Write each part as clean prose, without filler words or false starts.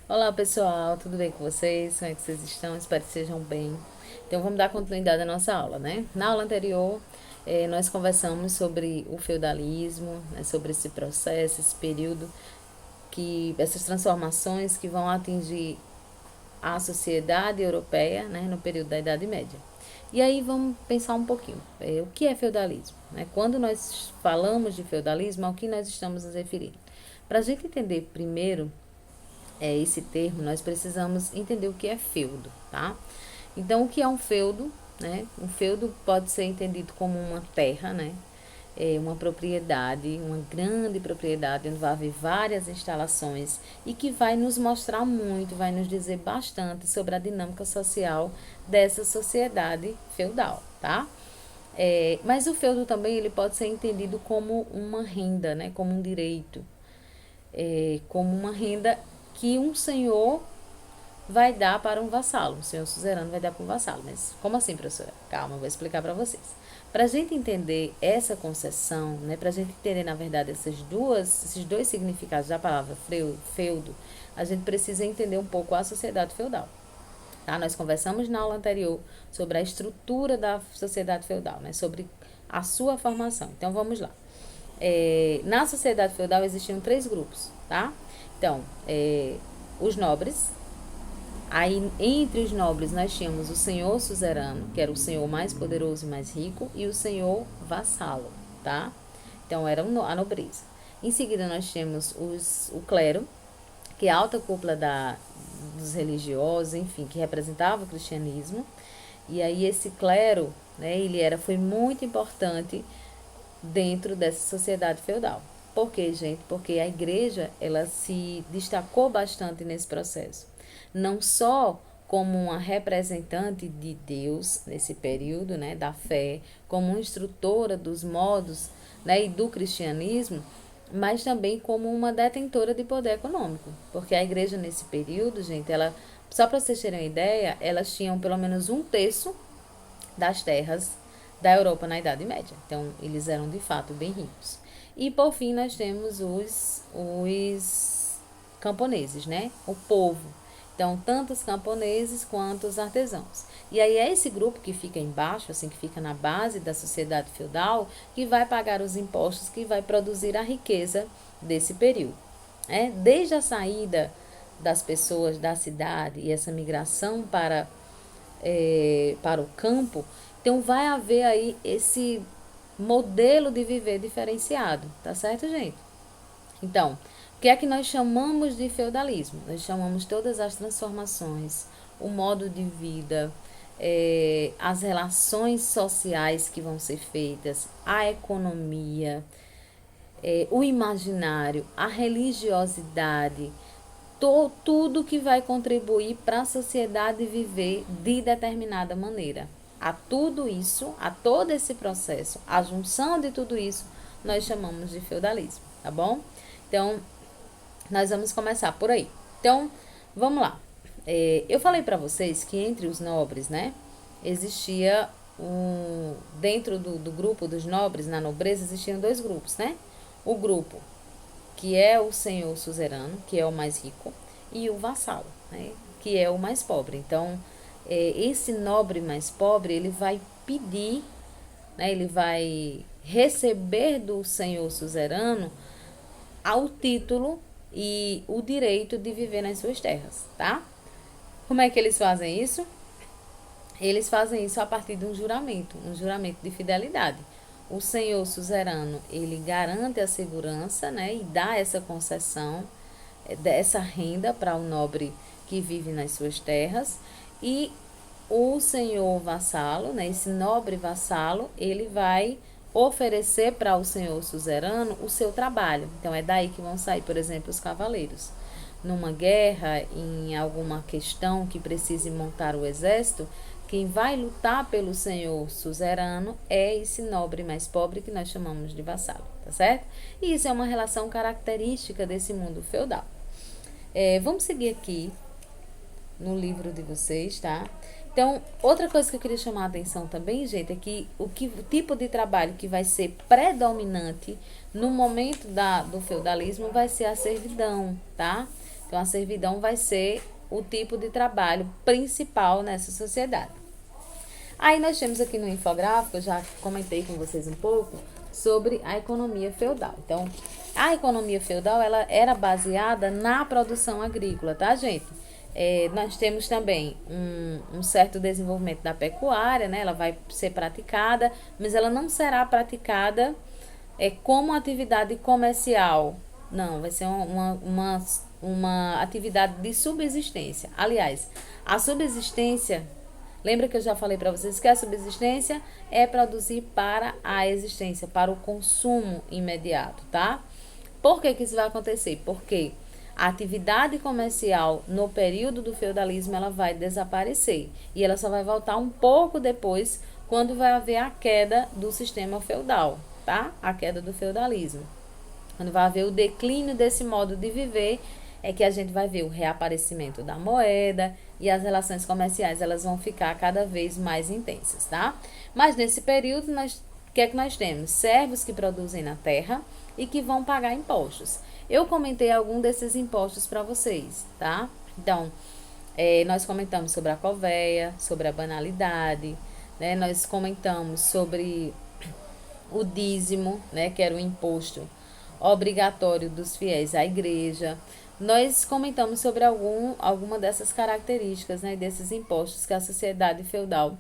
Olá pessoal, tudo bem com vocês? Como é que vocês estão? Espero que estejam bem. Então vamos dar continuidade à nossa aula, né? Na aula anterior, nós conversamos sobre o feudalismo, né, sobre esse processo, esse período, essas transformações que vão atingir a sociedade europeia, né, no período da Idade Média. E aí vamos pensar um pouquinho, o que é feudalismo? Né? Quando nós falamos de feudalismo, ao que nós estamos nos referindo? Para a gente entender primeiro esse termo, nós precisamos entender o que é feudo, tá? Então, o que é um feudo, né? Um feudo pode ser entendido como uma terra, né? Uma propriedade, uma grande propriedade, onde vai haver várias instalações e que vai nos mostrar muito, vai nos dizer bastante sobre a dinâmica social dessa sociedade feudal, tá? Mas o feudo também ele pode ser entendido como uma renda, né? Como um direito, como uma renda que um senhor vai dar para um vassalo. O senhor suzerano vai dar para um vassalo. Mas como assim, professora? Calma, eu vou explicar para vocês. Para a gente entender essa concessão, né, para a gente entender, na verdade, esses dois significados da palavra feudo, a gente precisa entender um pouco a sociedade feudal. Tá? Nós conversamos na aula anterior sobre a estrutura da sociedade feudal, né, sobre a sua formação. Então, vamos lá. Na sociedade feudal existiam três grupos, tá? Então, os nobres. Aí, entre os nobres, nós tínhamos o senhor suzerano, que era o senhor mais poderoso e mais rico, e o senhor vassalo, tá? Então, era a nobreza. Em seguida, nós tínhamos o clero, que é a alta cúpula dos religiosos, enfim, que representava o cristianismo. E aí, esse clero, né, foi muito importante dentro dessa sociedade feudal. Por quê, gente? Porque a igreja, ela se destacou bastante nesse processo. Não só como uma representante de Deus nesse período, né, da fé, como uma instrutora dos modos, né, e do cristianismo, mas também como uma detentora de poder econômico. Porque a igreja nesse período, gente, só para vocês terem uma ideia, elas tinham pelo menos um terço das terras da Europa na Idade Média. Então, eles eram de fato bem ricos. E por fim, nós temos os camponeses, né? O povo. Então, tanto os camponeses quanto os artesãos. E aí é esse grupo que fica embaixo, assim, que fica na base da sociedade feudal, que vai pagar os impostos, que vai produzir a riqueza desse período. Desde a saída das pessoas da cidade e essa migração para o campo, então vai haver aí esse modelo de viver diferenciado, tá certo, gente? Então, o que é que nós chamamos de feudalismo? Nós chamamos todas as transformações, o modo de vida, as relações sociais que vão ser feitas, a economia, o imaginário, a religiosidade, tudo que vai contribuir para a sociedade viver de determinada maneira. A tudo isso, a todo esse processo, a junção de tudo isso, nós chamamos de feudalismo, tá bom? Então, nós vamos começar por aí. Então, vamos lá. Eu falei para vocês que entre os nobres, né, existia dentro do grupo dos nobres, na nobreza, existiam dois grupos, né? O grupo que é o senhor suzerano, que é o mais rico, e o vassalo, né, que é o mais pobre. Então, esse nobre mais pobre, ele vai pedir, né, ele vai receber do senhor suzerano ao título e o direito de viver nas suas terras, tá? Como é que eles fazem isso? Eles fazem isso a partir de um juramento de fidelidade. O senhor suzerano, ele garante a segurança, né, e dá essa concessão, dessa renda para o nobre que vive nas suas terras, e o senhor vassalo, né, esse nobre vassalo, ele vai oferecer para o senhor suzerano o seu trabalho. Então é daí que vão sair, por exemplo, os cavaleiros. Numa guerra, em alguma questão que precise montar o exército, quem vai lutar pelo senhor suzerano é esse nobre mais pobre que nós chamamos de vassalo, tá certo? E isso é uma relação característica desse mundo feudal. Vamos seguir aqui no livro de vocês, tá? Então, outra coisa que eu queria chamar a atenção também, gente, é que o tipo de trabalho que vai ser predominante no momento do feudalismo vai ser a servidão, tá? Então, a servidão vai ser o tipo de trabalho principal nessa sociedade. Aí nós temos aqui no infográfico, eu já comentei com vocês um pouco, sobre a economia feudal. Então, a economia feudal, ela era baseada na produção agrícola, tá, gente? Nós temos também um certo desenvolvimento da pecuária, né? Ela vai ser praticada, mas ela não será praticada como atividade comercial. Não, vai ser uma atividade de subsistência. Aliás, a subsistência, lembra que eu já falei para vocês que a subsistência é produzir para a existência, para o consumo imediato, tá? Por que isso vai acontecer? Porque a atividade comercial no período do feudalismo ela vai desaparecer e ela só vai voltar um pouco depois, quando vai haver a queda do sistema feudal, tá? A queda do feudalismo. Quando vai haver o declínio desse modo de viver, é que a gente vai ver o reaparecimento da moeda e as relações comerciais elas vão ficar cada vez mais intensas, tá? Mas nesse período, o que é que nós temos? Servos que produzem na terra e que vão pagar impostos. Eu comentei algum desses impostos para vocês, tá? Então, nós comentamos sobre a covéia, sobre a banalidade, né? Nós comentamos sobre o dízimo, né? Que era o imposto obrigatório dos fiéis à igreja. Nós comentamos sobre alguma dessas características, né, desses impostos que a sociedade feudal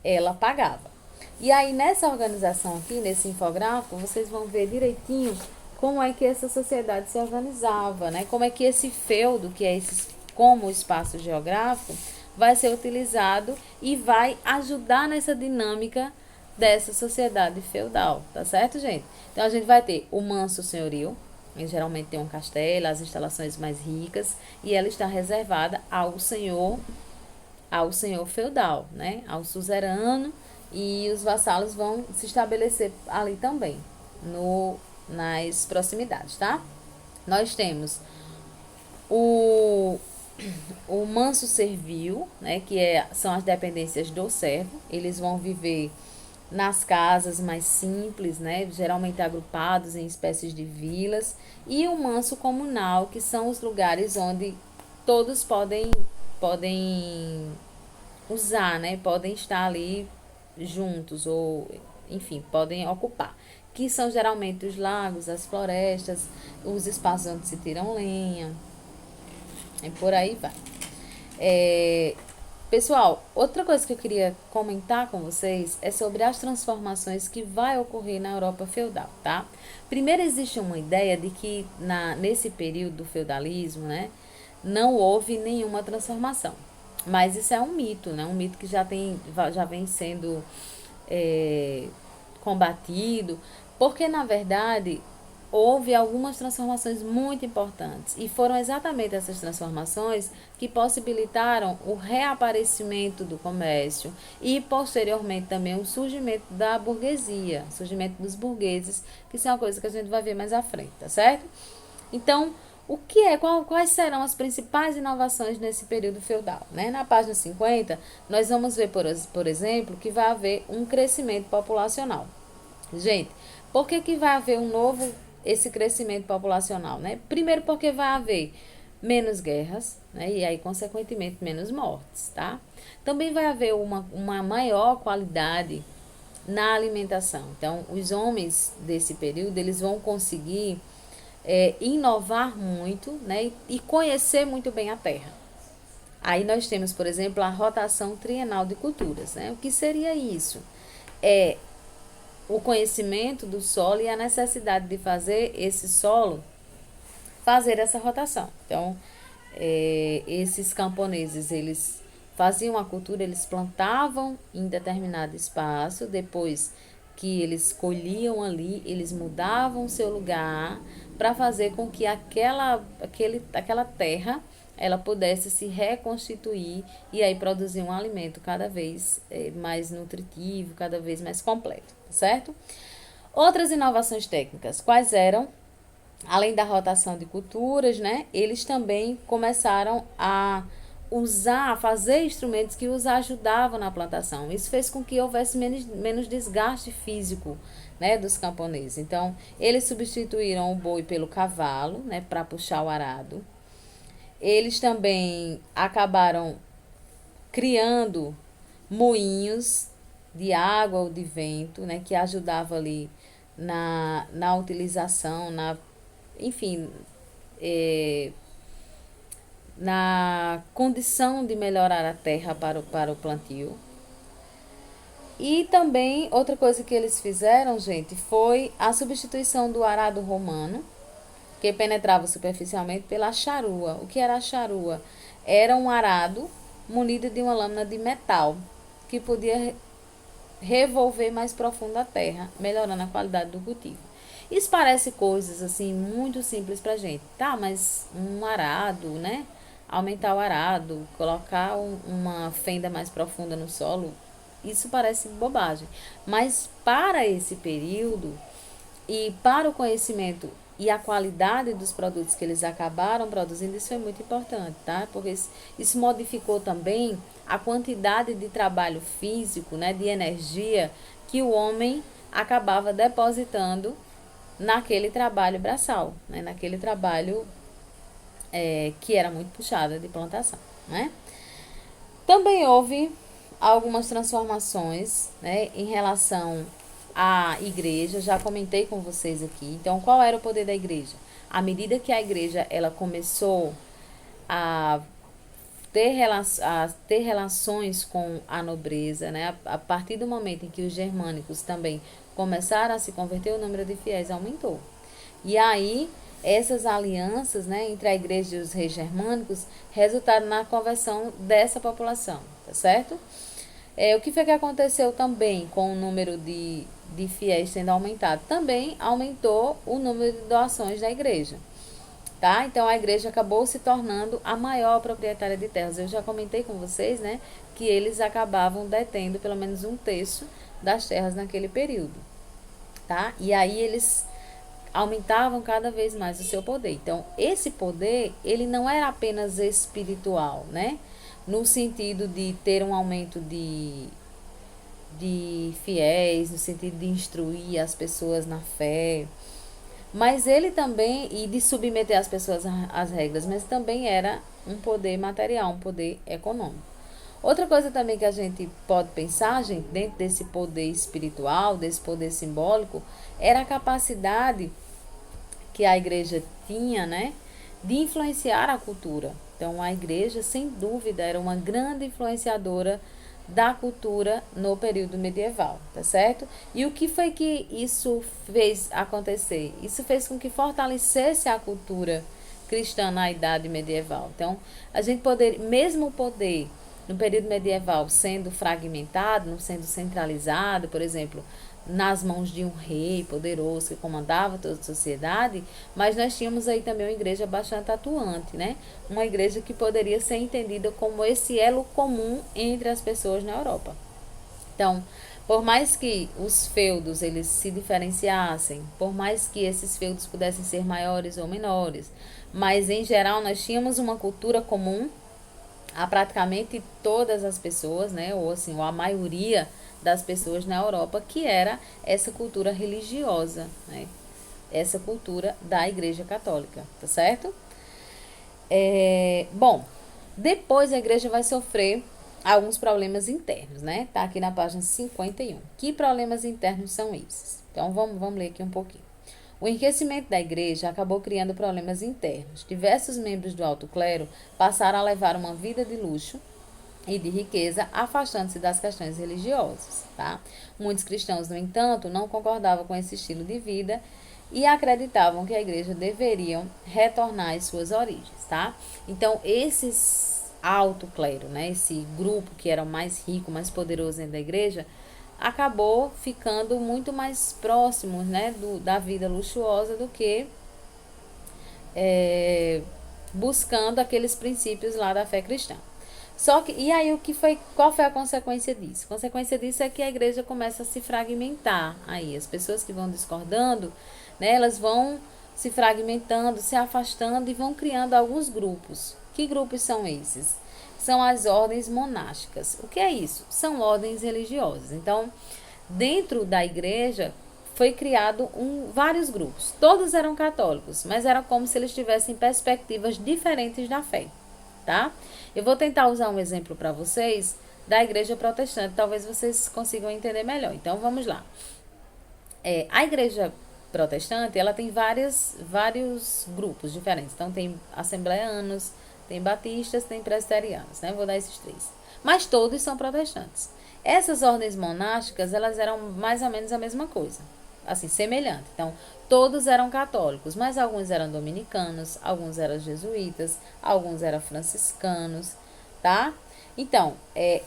ela pagava. E aí nessa organização aqui, nesse infográfico, vocês vão ver direitinho como é que essa sociedade se organizava, né? Como é que esse feudo, que é como espaço geográfico, vai ser utilizado e vai ajudar nessa dinâmica dessa sociedade feudal, tá certo, gente? Então a gente vai ter o manso senhorio, ele geralmente tem um castelo, as instalações mais ricas, e ela está reservada ao senhor feudal, né? Ao suzerano, e os vassalos vão se estabelecer ali também, nas proximidades, tá? Nós temos o manso servil, né? Que são as dependências do servo, eles vão viver nas casas mais simples, né, geralmente agrupados em espécies de vilas, e o manso comunal, que são os lugares onde todos podem usar, né, podem estar ali juntos, ou enfim, podem ocupar, que são geralmente os lagos, as florestas, os espaços onde se tiram lenha, e por aí vai. Pessoal, outra coisa que eu queria comentar com vocês é sobre as transformações que vai ocorrer na Europa feudal, tá? Primeiro, existe uma ideia de que nesse período do feudalismo, né, não houve nenhuma transformação. Mas isso é um mito, né? Um mito que já vem sendo combatido, porque na verdade houve algumas transformações muito importantes e foram exatamente essas transformações que possibilitaram o reaparecimento do comércio e posteriormente também o surgimento da burguesia, surgimento dos burgueses, que isso é uma coisa que a gente vai ver mais à frente, tá certo? Então, quais serão as principais inovações nesse período feudal, né? Na página 50, nós vamos ver, por exemplo, que vai haver um crescimento populacional. Gente, por que vai haver esse crescimento populacional, né? Primeiro porque vai haver menos guerras, né? E aí, consequentemente, menos mortes, tá? Também vai haver uma maior qualidade na alimentação. Então, os homens desse período, eles vão conseguir inovar muito, né? E conhecer muito bem a terra. Aí nós temos, por exemplo, a rotação trienal de culturas, né? O que seria isso? O conhecimento do solo e a necessidade de fazer esse solo fazer essa rotação. Então, esses camponeses, eles faziam a cultura, eles plantavam em determinado espaço, depois que eles colhiam ali, eles mudavam o seu lugar para fazer com que aquela terra ela pudesse se reconstituir e aí produzir um alimento cada vez mais nutritivo, cada vez mais completo, certo? Outras inovações técnicas, quais eram? Além da rotação de culturas, né? Eles também começaram a fazer instrumentos que os ajudavam na plantação. Isso fez com que houvesse menos desgaste físico, né, dos camponeses. Então, eles substituíram o boi pelo cavalo, né, para puxar o arado. Eles também acabaram criando moinhos de água ou de vento, né, que ajudava ali na utilização, enfim, eh, na condição de melhorar a terra para o plantio. E também outra coisa que eles fizeram, gente, foi a substituição do arado romano, que penetrava superficialmente, pela charrua. O que era a charrua? Era um arado munido de uma lâmina de metal que podia revolver mais profundo a terra, melhorando a qualidade do cultivo. Isso parece coisas assim muito simples pra gente, tá? Mas um arado, né? Aumentar o arado, colocar uma fenda mais profunda no solo, isso parece bobagem. Mas para esse período e para o conhecimento e a qualidade dos produtos que eles acabaram produzindo, isso foi muito importante, tá? Porque isso modificou também a quantidade de trabalho físico, né, de energia que o homem acabava depositando naquele trabalho braçal, né, naquele trabalho que era muito puxado de plantação, né? Também houve algumas transformações, né, em relação à igreja. Já comentei com vocês aqui. Então, qual era o poder da igreja? À medida que a igreja ela começou a ter relações com a nobreza, né? A partir do momento em que os germânicos também começaram a se converter, o número de fiéis aumentou. E aí, essas alianças, né, entre a igreja e os reis germânicos resultaram na conversão dessa população, tá certo? O que foi que aconteceu também com o número de fiéis sendo aumentado? Também aumentou o número de doações da igreja. Tá? Então a igreja acabou se tornando a maior proprietária de terras. Eu já comentei com vocês, né, que eles acabavam detendo pelo menos um terço das terras naquele período, tá? E aí eles aumentavam cada vez mais o seu poder. Então esse poder, ele não era apenas espiritual, né? No sentido de ter um aumento de fiéis, no sentido de instruir as pessoas na fé, mas ele também, e de submeter as pessoas às regras, mas também era um poder material, um poder econômico. Outra coisa também que a gente pode pensar, gente, dentro desse poder espiritual, desse poder simbólico, era a capacidade que a igreja tinha, né, de influenciar a cultura. Então, a igreja, sem dúvida, era uma grande influenciadora da cultura no período medieval, tá certo? E o que foi que isso fez acontecer? Isso fez com que fortalecesse a cultura cristã na idade medieval. Então, a gente poder, mesmo o poder no período medieval sendo fragmentado, não sendo centralizado, por exemplo, nas mãos de um rei poderoso que comandava toda a sociedade, mas nós tínhamos aí também uma igreja bastante atuante, né? Uma igreja que poderia ser entendida como esse elo comum entre as pessoas na Europa. Então, por mais que os feudos eles se diferenciassem, por mais que esses feudos pudessem ser maiores ou menores, mas em geral nós tínhamos uma cultura comum a praticamente todas as pessoas, né, ou assim, ou a maioria das pessoas na Europa, que era essa cultura religiosa, né, essa cultura da Igreja Católica, tá certo? Bom, depois a igreja vai sofrer alguns problemas internos, né? Tá aqui na página 51. Que problemas internos são esses? Então vamos ler aqui um pouquinho. O enriquecimento da igreja acabou criando problemas internos. Diversos membros do alto clero passaram a levar uma vida de luxo e de riqueza, afastando-se das questões religiosas, tá? Muitos cristãos, no entanto, não concordavam com esse estilo de vida e acreditavam que a igreja deveriam retornar às suas origens, tá? Então, esses alto clero, né, esse grupo que era o mais rico, mais poderoso dentro da igreja, acabou ficando muito mais próximos, né, da vida luxuosa do que buscando aqueles princípios lá da fé cristã. Só que, e aí qual foi a consequência disso? A consequência disso é que a igreja começa a se fragmentar. Aí as pessoas que vão discordando, né, elas vão se fragmentando, se afastando e vão criando alguns grupos. Que grupos são esses? São as ordens monásticas. O que é isso? São ordens religiosas. Então, dentro da igreja foi criado vários grupos. Todos eram católicos, mas era como se eles tivessem perspectivas diferentes da fé, tá? Eu vou tentar usar um exemplo para vocês da igreja protestante, talvez vocês consigam entender melhor. Então, vamos lá. A igreja protestante, ela tem vários grupos diferentes. Então, tem assembleanos, tem batistas, tem presbiterianos, né? Vou dar esses três. Mas todos são protestantes. Essas ordens monásticas, elas eram mais ou menos a mesma coisa, assim, semelhante. Então, todos eram católicos, mas alguns eram dominicanos, alguns eram jesuítas, alguns eram franciscanos, tá? Então,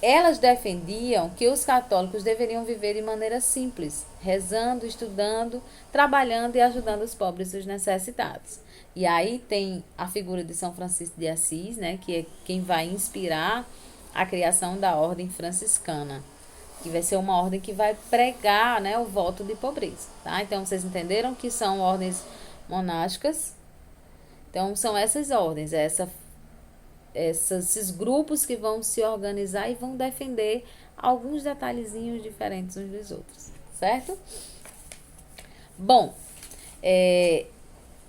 elas defendiam que os católicos deveriam viver de maneira simples, rezando, estudando, trabalhando e ajudando os pobres e os necessitados. E aí tem a figura de São Francisco de Assis, né, que é quem vai inspirar a criação da ordem franciscana, que vai ser uma ordem que vai pregar, né, o voto de pobreza, tá? Então, vocês entenderam que são ordens monásticas? Então, são essas ordens, esses grupos que vão se organizar e vão defender alguns detalhezinhos diferentes uns dos outros, certo? Bom,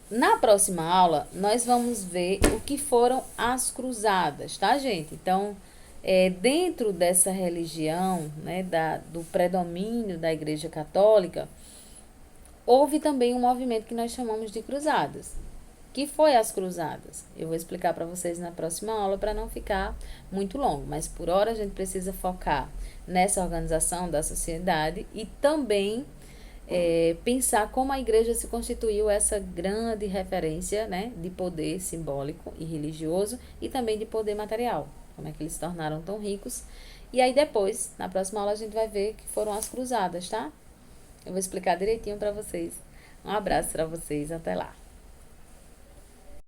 na próxima aula, nós vamos ver o que foram as cruzadas, tá, gente? Então, dentro dessa religião, né, do predomínio da Igreja Católica, houve também um movimento que nós chamamos de cruzadas. Que foi as cruzadas? Eu vou explicar para vocês na próxima aula para não ficar muito longo, mas por hora a gente precisa focar nessa organização da sociedade e também pensar como a igreja se constituiu essa grande referência, né, de poder simbólico e religioso e também de poder material, como é que eles se tornaram tão ricos. E aí depois, na próxima aula, a gente vai ver que foram as cruzadas, tá? Eu vou explicar direitinho para vocês. Um abraço para vocês, até lá.